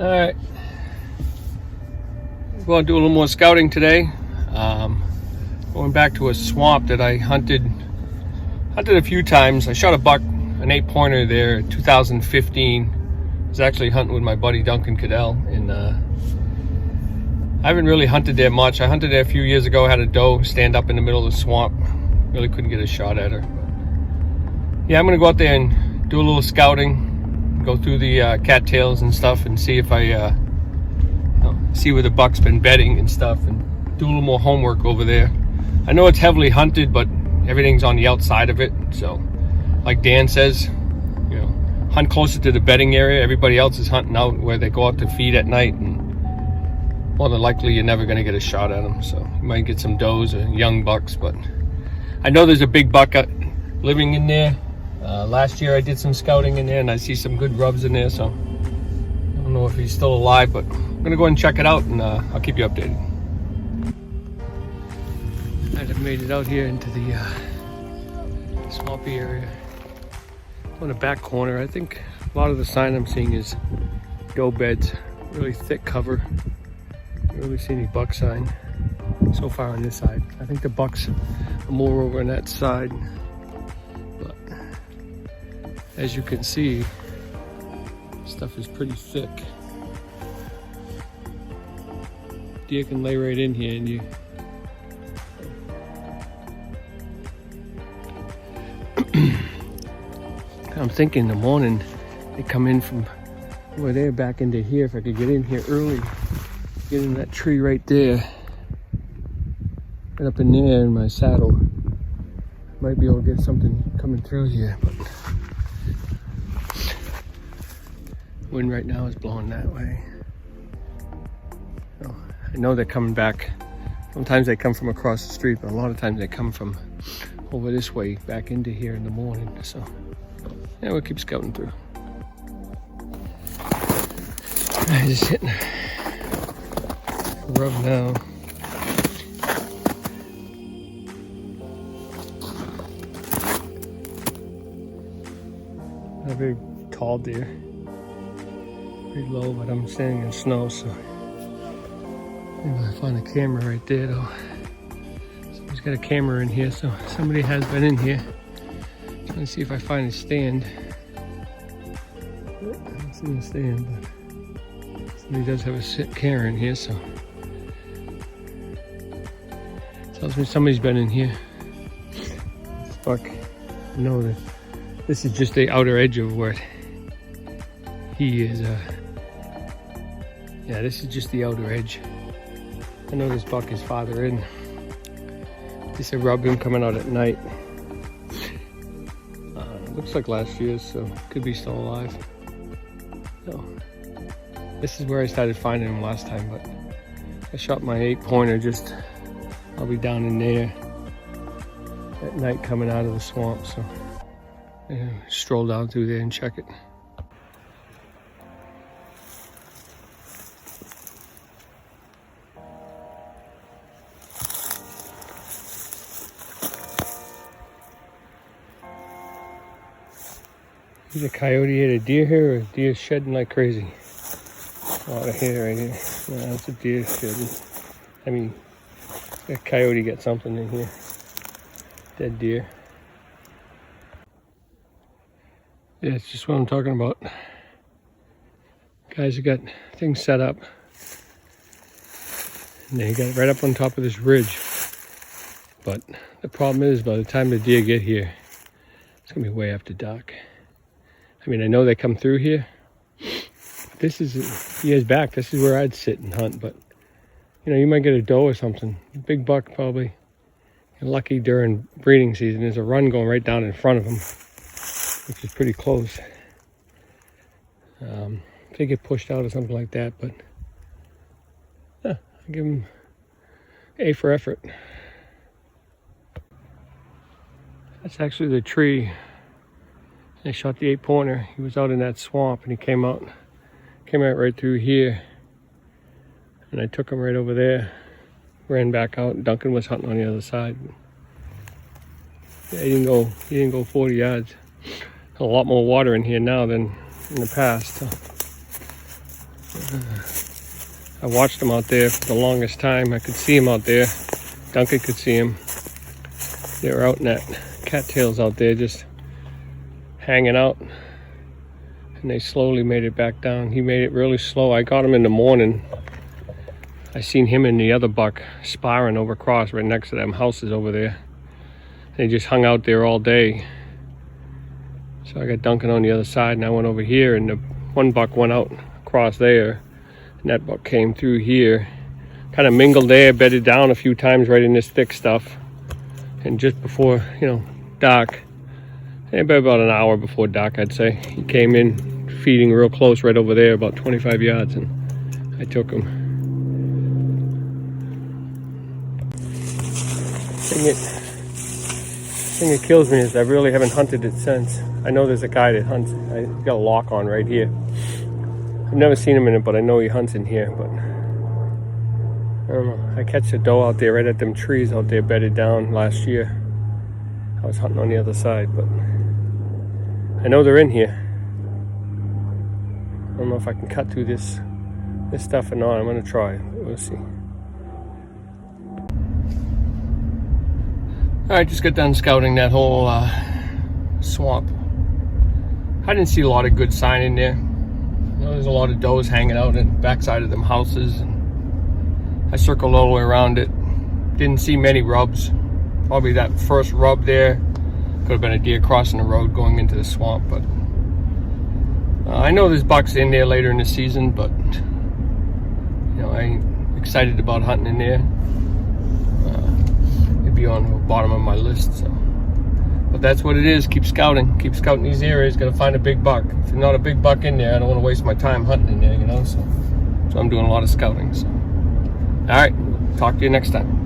Alright, we're going to do a little more scouting today. Going back to a swamp that I hunted a few times. I shot a buck, an 8-pointer there in 2015. I was actually hunting with my buddy Duncan Cadell, and I haven't really hunted there much. I hunted there a few years ago, had a doe stand up in the middle of the swamp. Really couldn't get a shot at her. But yeah, I'm going to go out there and do a little scouting, go through the cattails and stuff, and see if I see where the buck's been bedding and stuff, and do a little more homework over there. I know it's heavily hunted, but everything's on the outside of it. So like Dan says, hunt closer to the bedding area. Everybody else is hunting out where they go out to feed at night, and more than likely you're never going to get a shot at them. So you might get some does or young bucks, but I know there's a big buck living in there. Last year I did some scouting in there, and I see some good rubs in there, so I don't know if he's still alive, but I'm gonna go ahead and check it out, and I'll keep you updated. I have made it out here into the swampy area. On the back corner, I think a lot of the sign I'm seeing is doe beds, really thick cover. Don't really see any buck sign so far on this side. I think the bucks are more over on that side, but as you can see, stuff is pretty thick. Deer can lay right in here, and I'm thinking in the morning they come in from over there back into here. If I could get in here early, get in that tree right there, right up in there in my saddle, might be able to get something coming through here. But wind right now is blowing that way. So I know they're coming back. Sometimes they come from across the street, but a lot of times they come from over this way back into here in the morning. So yeah, we'll keep scouting through. I'm just hitting a rub now. Not a very tall deer. Pretty low, but I'm standing in snow, so maybe I find a camera right there though. Somebody's got a camera in here, so somebody has been in here. Trying to see if I find a stand. I don't see a stand, but somebody does have a camera in here, so tells me somebody's been in here. This buck, I know that this is just the outer edge of where he is. Yeah, this is just the outer edge. I know this buck is farther in. This is a rub him coming out at night. Looks like last year's, so could be still alive. So this is where I started finding him last time, but I shot my 8-pointer just, I'll be down in there at night coming out of the swamp, so I stroll down through there and check it. Is a coyote hit a deer here, or a deer shedding like crazy? A lot of hair right here. No, that's a deer shedding. I mean, a coyote got something in here. Dead deer. Yeah, it's just what I'm talking about. Guys have got things set up, and they got it right up on top of this ridge. But the problem is, by the time the deer get here, it's gonna be way after dark. I mean, I know they come through here. This is years back. This is where I'd sit and hunt, but you might get a doe or something. A big buck probably. And lucky during breeding season, there's a run going right down in front of them, which is pretty close. If they get pushed out or something like that, but I give them A for effort. That's actually the tree. I shot the 8-pointer. He was out in that swamp, and he came out right through here, and I took him right over there, ran back out, and Duncan was hunting on the other side. Yeah, he didn't go 40 yards. A lot more water in here now than in the past. So I watched them out there for the longest time. I could see them out there. Duncan could see them. They were out in that cattails out there just hanging out. And they slowly made it back down. He made it really slow. I got him in the morning. I seen him and the other buck sparring over across right next to them houses over there. They just hung out there all day. So I got Duncan on the other side and I went over here, and the one buck went out across there. And that buck came through here. Kind of mingled there, bedded down a few times right in this thick stuff. And just before, dark, about an hour before dark, I'd say, he came in feeding real close right over there, about 25 yards, and I took him. Thing that kills me is I really haven't hunted it since. I know there's a guy that hunts. He's got a lock on right here. I've never seen him in it, but I know he hunts in here. But I don't know. I catch a doe out there right at them trees out there bedded down last year. I was hunting on the other side, but I know they're in here. I don't know if I can cut through this stuff or not. I'm gonna try. We'll see. All right, just got done scouting that whole swamp. I didn't see a lot of good sign in there. There's a lot of does hanging out in the backside of them houses. And I circled all the way around it. Didn't see many rubs. Probably that first rub there could have been a deer crossing the road going into the swamp. But I know there's bucks in there later in the season, but I'm excited about hunting in there. It'd be on the bottom of my list. So, but that's what it is. Keep scouting. Keep scouting these areas. Got to find a big buck. If there's not a big buck in there, I don't want to waste my time hunting in there. So I'm doing a lot of scouting. So, all right. Talk to you next time.